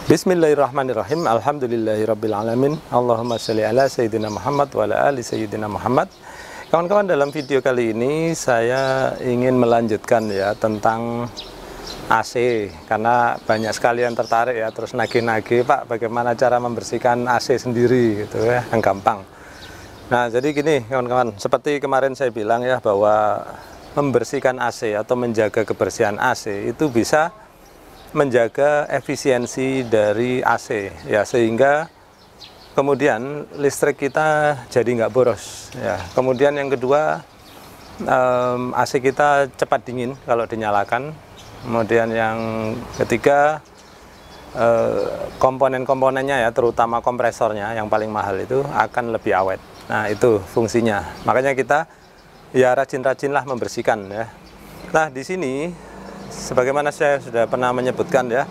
Bismillahirrahmanirrahim. Alhamdulillahirrabbilalamin. Allahumma sholli ala Sayyidina Muhammad wa ala ali Sayyidina Muhammad. Kawan-kawan, dalam video kali ini saya ingin melanjutkan ya tentang AC, karena banyak sekali yang tertarik ya, terus nagih-nagih, Pak, bagaimana cara membersihkan AC sendiri gitu ya, yang gampang. Nah, jadi gini kawan-kawan, seperti kemarin saya bilang ya, bahwa membersihkan AC atau menjaga kebersihan AC itu bisa menjaga efisiensi dari AC ya, sehingga kemudian listrik kita jadi nggak boros ya. Kemudian yang kedua, AC kita cepat dingin kalau dinyalakan. Kemudian yang ketiga, komponen-komponennya ya, terutama kompresornya yang paling mahal itu akan lebih awet. Nah, itu fungsinya. Makanya kita ya rajin-rajinlah membersihkan ya. Nah, di sini sebagaimana saya sudah pernah menyebutkan ya,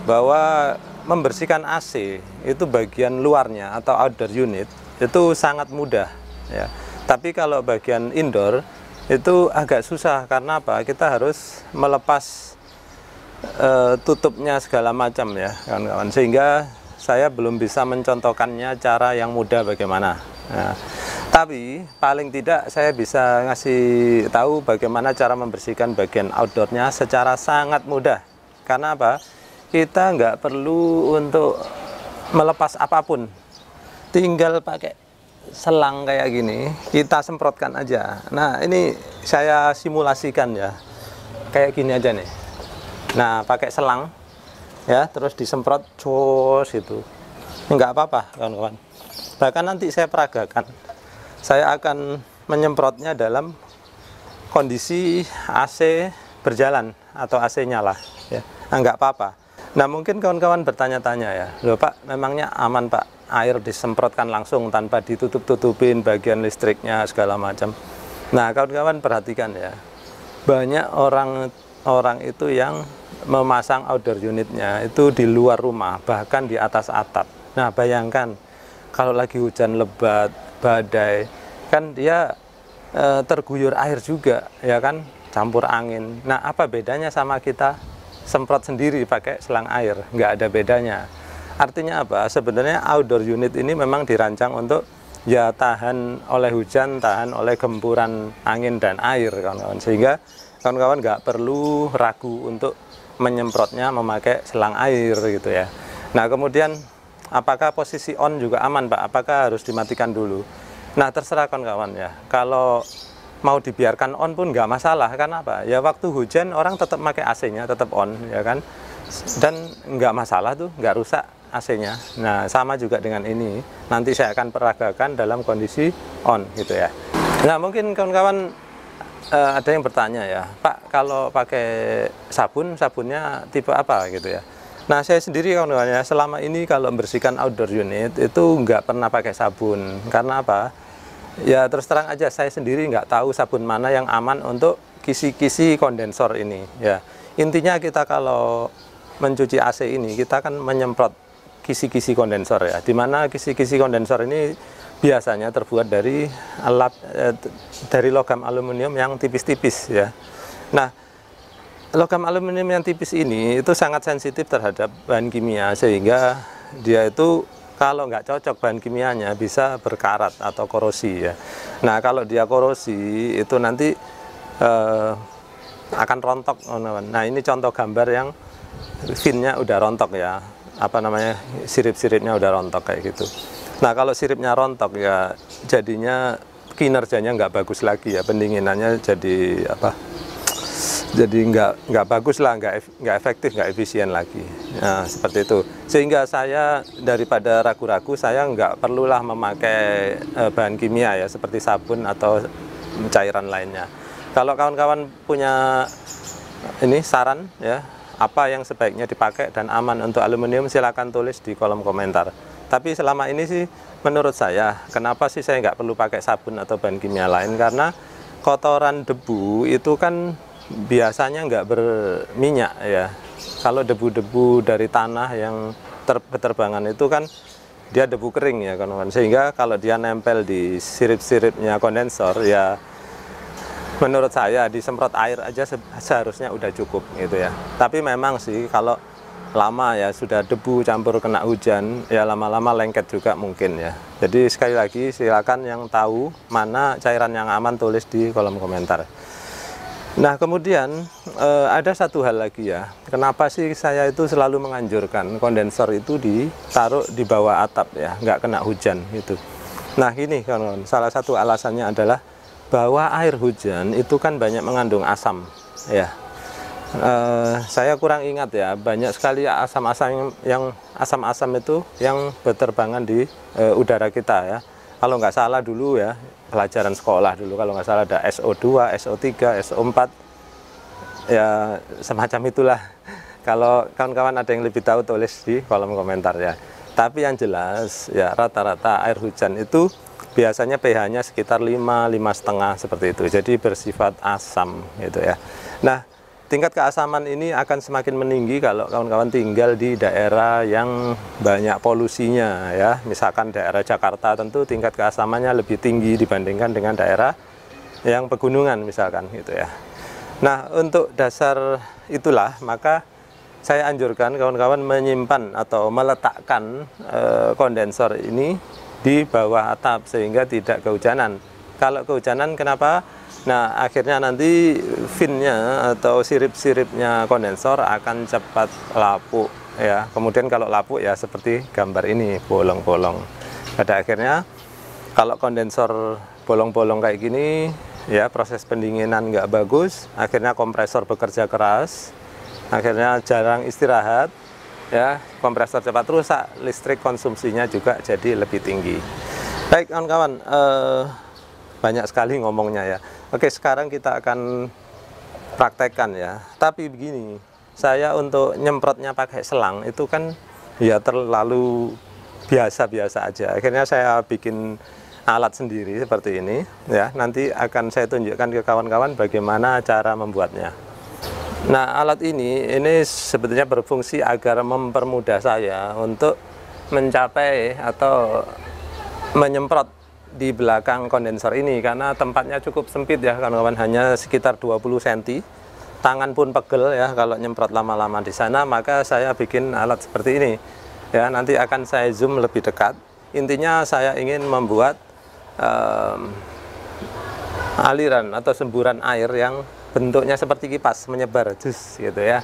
bahwa membersihkan AC itu bagian luarnya atau outdoor unit itu sangat mudah ya. Tapi kalau bagian indoor itu agak susah. Karena apa? Kita harus melepas tutupnya segala macam ya kawan-kawan, sehingga saya belum bisa mencontohkannya cara yang mudah bagaimana. Nah, tapi paling tidak saya bisa ngasih tahu bagaimana cara membersihkan bagian outdoornya secara sangat mudah. Karena apa? Kita nggak perlu untuk melepas apapun, tinggal pakai selang kayak gini, kita semprotkan aja. Nah, ini saya simulasikan ya, kayak gini aja nih. Nah, pakai selang ya, terus disemprot jos itu, nggak apa-apa kawan-kawan. Bahkan nanti saya peragakan, saya akan menyemprotnya dalam kondisi AC berjalan atau AC nyala ya. Nah, nggak apa-apa. Nah, mungkin kawan-kawan bertanya-tanya ya, loh Pak, memangnya aman Pak air disemprotkan langsung tanpa ditutup-tutupin bagian listriknya segala macam? Nah, kawan-kawan perhatikan ya, banyak orang itu yang memasang outdoor unitnya itu di luar rumah, bahkan di atas atap. Nah, bayangkan kalau lagi hujan lebat, badai, kan dia terguyur air juga ya kan, campur angin. Nah, apa bedanya sama kita semprot sendiri pakai selang air? Nggak ada bedanya. Artinya apa? Sebenarnya outdoor unit ini memang dirancang untuk ya tahan oleh hujan, tahan oleh gempuran angin dan air kawan-kawan, sehingga kawan-kawan nggak perlu ragu untuk menyemprotnya memakai selang air gitu ya. Nah, kemudian apakah posisi on juga aman Pak? Apakah harus dimatikan dulu? Nah, terserah kawan-kawan ya. Kalau mau dibiarkan on pun nggak masalah. Karena apa? Ya waktu hujan orang tetap pakai AC-nya, tetap on ya kan. Dan nggak masalah tuh, nggak rusak AC-nya. Nah, sama juga dengan ini. Nanti saya akan peragakan dalam kondisi on gitu ya. Nah, mungkin kawan-kawan ada yang bertanya ya, Pak, kalau pakai sabun, sabunnya tipe apa gitu ya. Nah, saya sendiri kawan-kawan ya, selama ini kalau membersihkan outdoor unit itu nggak pernah pakai sabun. Karena apa? Ya terus terang aja, saya sendiri nggak tahu sabun mana yang aman untuk kisi-kisi kondensor ini ya. Intinya kita kalau mencuci AC ini, kita kan menyemprot kisi-kisi kondensor ya, dimana kisi-kisi kondensor ini biasanya terbuat dari dari logam aluminium yang tipis-tipis ya. Nah, logam aluminium yang tipis ini itu sangat sensitif terhadap bahan kimia, sehingga dia itu kalau nggak cocok bahan kimianya bisa berkarat atau korosi ya. Nah, kalau dia korosi itu nanti akan rontok. Nah, ini contoh gambar yang finnya udah rontok ya, apa namanya, sirip-siripnya udah rontok kayak gitu. Nah, kalau siripnya rontok ya jadinya kinerjanya nggak bagus lagi ya, pendinginannya jadi apa? Jadi nggak bagus lah, nggak efektif, nggak efisien lagi. Nah, seperti itu. Sehingga saya daripada ragu-ragu, saya nggak perlulah memakai bahan kimia ya, seperti sabun atau cairan lainnya. Kalau kawan-kawan punya ini saran ya, apa yang sebaiknya dipakai dan aman untuk aluminium, silakan tulis di kolom komentar. Tapi selama ini sih menurut saya, kenapa sih saya nggak perlu pakai sabun atau bahan kimia lain? Karena kotoran debu itu kan biasanya nggak berminyak ya. Kalau debu-debu dari tanah yang berterbangan itu kan dia debu kering ya kawan-kawan, sehingga kalau dia nempel di sirip-siripnya kondensor ya, menurut saya disemprot air aja seharusnya udah cukup gitu ya. Tapi memang sih kalau lama ya, sudah debu campur kena hujan, ya lama-lama lengket juga mungkin ya. Jadi sekali lagi silakan yang tahu mana cairan yang aman tulis di kolom komentar. Nah kemudian ada satu hal lagi ya, kenapa sih saya itu selalu menganjurkan kondensor itu ditaruh di bawah atap ya, nggak kena hujan gitu. Nah ini kawan-kawan, salah satu alasannya adalah bahwa air hujan itu kan banyak mengandung asam ya. Saya kurang ingat ya, banyak sekali asam-asam yang asam-asam itu yang berterbangan di udara kita ya. Kalau nggak salah dulu ya, pelajaran sekolah dulu, kalau nggak salah ada SO2, SO3, SO4 ya, semacam itulah. Kalau kawan-kawan ada yang lebih tahu tulis di kolom komentar ya. Tapi yang jelas ya, rata-rata air hujan itu biasanya pH-nya sekitar 5, 5,5 seperti itu. Jadi bersifat asam gitu ya. Nah, tingkat keasaman ini akan semakin meninggi kalau kawan-kawan tinggal di daerah yang banyak polusinya ya. Misalkan daerah Jakarta tentu tingkat keasamannya lebih tinggi dibandingkan dengan daerah yang pegunungan misalkan gitu ya. Nah, untuk dasar itulah maka saya anjurkan kawan-kawan menyimpan atau meletakkan kondensor ini di bawah atap sehingga tidak kehujanan. Kalau kehujanan kenapa? Nah, akhirnya nanti finnya atau sirip-siripnya kondensor akan cepat lapuk ya. Kemudian kalau lapuk ya seperti gambar ini, bolong-bolong. Pada akhirnya kalau kondensor bolong-bolong kayak gini ya, proses pendinginan nggak bagus, akhirnya kompresor bekerja keras, akhirnya jarang istirahat ya, kompresor cepat rusak, listrik konsumsinya juga jadi lebih tinggi. Baik kawan-kawan, banyak sekali ngomongnya ya. Oke, sekarang kita akan praktekkan ya. Tapi begini, saya untuk nyemprotnya pakai selang itu kan ya terlalu biasa-biasa aja. Akhirnya saya bikin alat sendiri seperti ini ya. Nanti akan saya tunjukkan ke kawan-kawan bagaimana cara membuatnya. Nah, alat ini sebetulnya berfungsi agar mempermudah saya untuk mencapai atau menyemprot di belakang kondensor ini, karena tempatnya cukup sempit ya kawan-kawan, hanya sekitar 20 cm. Tangan pun pegel ya kalau nyemprot lama-lama di sana, maka saya bikin alat seperti ini ya. Nanti akan saya zoom lebih dekat. Intinya saya ingin membuat aliran atau semburan air yang bentuknya seperti kipas menyebar jus gitu ya.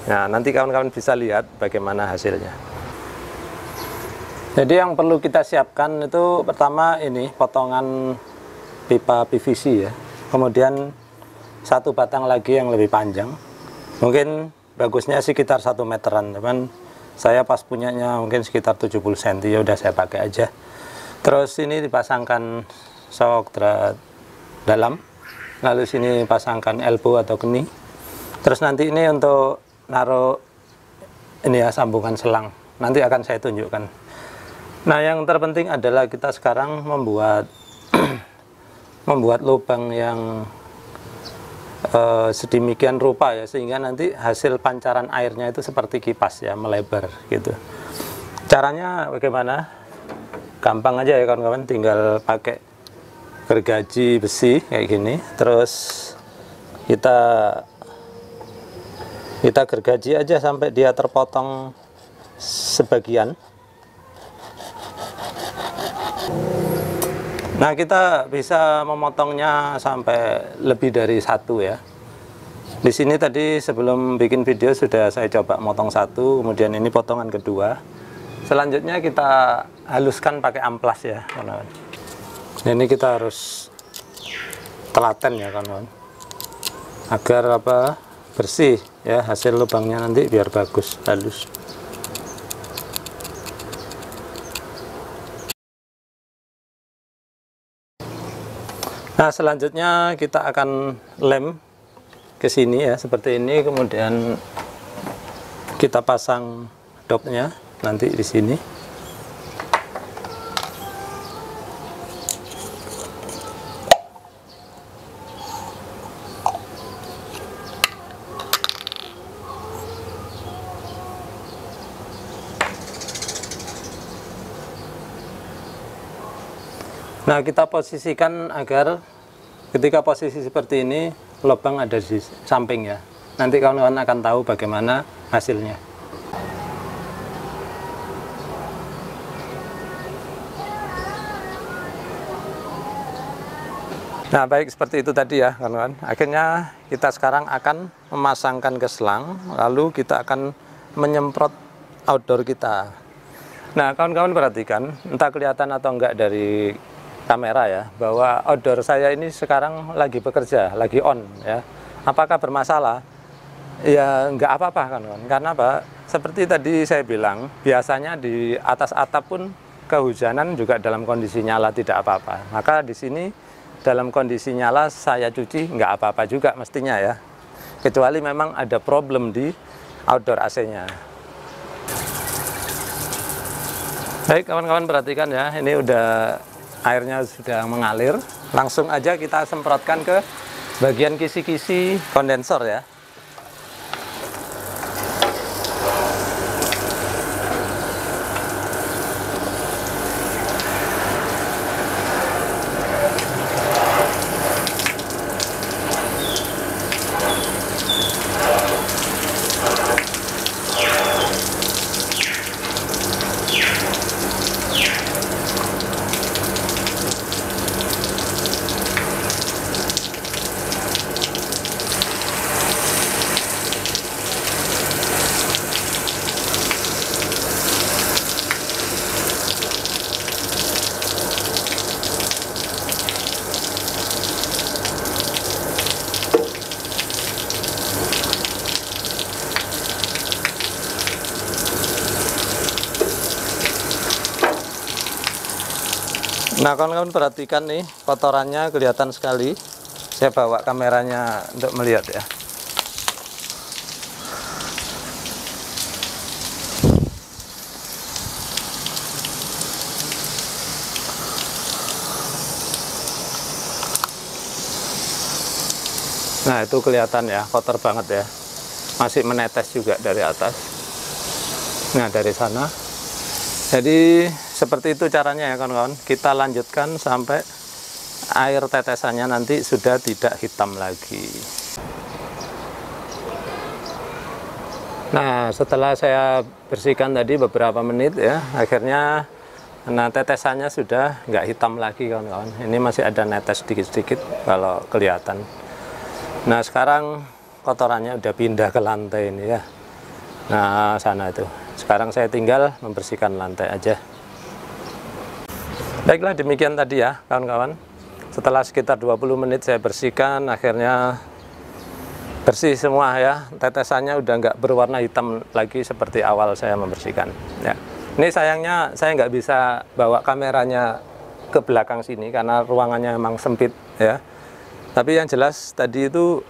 Nah, nanti kawan-kawan bisa lihat bagaimana hasilnya. Jadi yang perlu kita siapkan itu pertama ini potongan pipa PVC ya. Kemudian satu batang lagi yang lebih panjang. Mungkin bagusnya sekitar 1 meteran, teman. Saya pas punyanya mungkin sekitar 70 cm, ya udah saya pakai aja. Terus ini dipasangkan sok dalam. Lalu sini pasangkan elbow atau keni. Terus nanti ini untuk naruh ini ya, sambungan selang. Nanti akan saya tunjukkan. Nah, yang terpenting adalah kita sekarang membuat lubang yang sedemikian rupa ya, sehingga nanti hasil pancaran airnya itu seperti kipas ya, melebar gitu. Caranya bagaimana? Gampang aja ya kawan-kawan, tinggal pakai gergaji besi kayak gini, terus kita gergaji aja sampai dia terpotong sebagian. Nah, kita bisa memotongnya sampai lebih dari 1 ya. Di sini tadi sebelum bikin video sudah saya coba motong 1, kemudian ini potongan kedua. Selanjutnya kita haluskan pakai amplas ya, kawan-kawan. Ini kita harus telaten ya, kawan-kawan, agar bersih ya, hasil lubangnya nanti biar bagus, halus. Nah, selanjutnya kita akan lem ke sini ya, seperti ini. Kemudian kita pasang dopnya nanti di sini. Nah, kita posisikan agar ketika posisi seperti ini lubang ada di samping ya. Nanti kawan-kawan akan tahu bagaimana hasilnya. Nah, baik, seperti itu tadi ya kawan-kawan. Akhirnya kita sekarang akan memasangkan ke selang, lalu kita akan menyemprot outdoor kita. Nah, kawan-kawan perhatikan, entah kelihatan atau enggak dari kamera ya, bahwa outdoor saya ini sekarang lagi bekerja, lagi on ya. Apakah bermasalah? Ya enggak apa-apa kawan-kawan. Karena apa? Seperti tadi saya bilang, biasanya di atas atap pun kehujanan juga dalam kondisi nyala tidak apa-apa. Maka di sini dalam kondisi nyala saya cuci nggak apa-apa juga mestinya ya, kecuali memang ada problem di outdoor AC-nya. Baik kawan-kawan perhatikan ya, ini udah airnya sudah mengalir. Langsung aja kita semprotkan ke bagian kisi-kisi kondensor ya. Nah kawan-kawan perhatikan nih, kotorannya kelihatan sekali. Saya bawa kameranya untuk melihat ya. Nah itu kelihatan ya, kotor banget ya. Masih menetes juga dari atas. Nah dari sana. Jadi seperti itu caranya ya kawan-kawan. Kita lanjutkan sampai air tetesannya nanti sudah tidak hitam lagi. Nah setelah saya bersihkan tadi beberapa menit ya, akhirnya tetesannya sudah nggak hitam lagi kawan-kawan. Ini masih ada netes sedikit-sedikit kalau kelihatan. Nah sekarang kotorannya udah pindah ke lantai ini ya. Nah sana itu. Sekarang saya tinggal membersihkan lantai aja. Baiklah demikian tadi ya kawan-kawan. Setelah sekitar 20 menit saya bersihkan, akhirnya bersih semua ya. Tetesannya udah nggak berwarna hitam lagi seperti awal saya membersihkan ya. Ini sayangnya saya nggak bisa bawa kameranya ke belakang sini karena ruangannya memang sempit ya. Tapi yang jelas tadi itu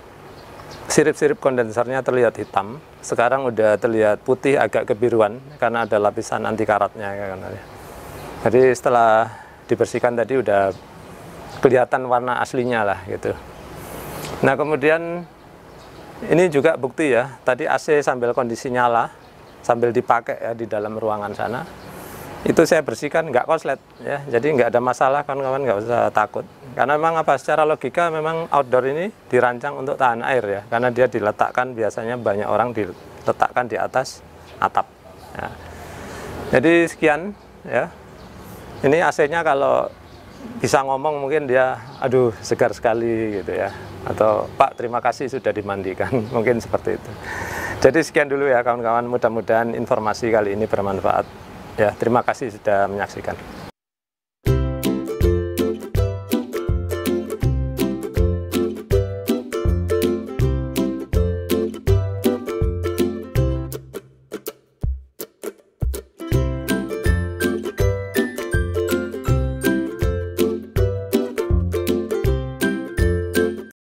sirip-sirip kondensernya terlihat hitam. Sekarang udah terlihat putih agak kebiruan karena ada lapisan anti karatnya. Jadi setelah dibersihkan tadi udah kelihatan warna aslinya lah gitu. Nah kemudian ini juga bukti ya. Tadi AC sambil kondisi nyala, sambil dipakai ya di dalam ruangan sana. Itu saya bersihkan nggak konslet ya, jadi nggak ada masalah kawan-kawan, nggak usah takut. Karena memang apa, secara logika memang outdoor ini dirancang untuk tahan air ya, karena dia diletakkan biasanya banyak orang diletakkan di atas atap ya. Jadi sekian ya, ini AC-nya kalau bisa ngomong mungkin dia aduh segar sekali gitu ya, atau Pak terima kasih sudah dimandikan mungkin seperti itu. Jadi sekian dulu ya kawan-kawan, mudah-mudahan informasi kali ini bermanfaat. Ya, terima kasih sudah menyaksikan.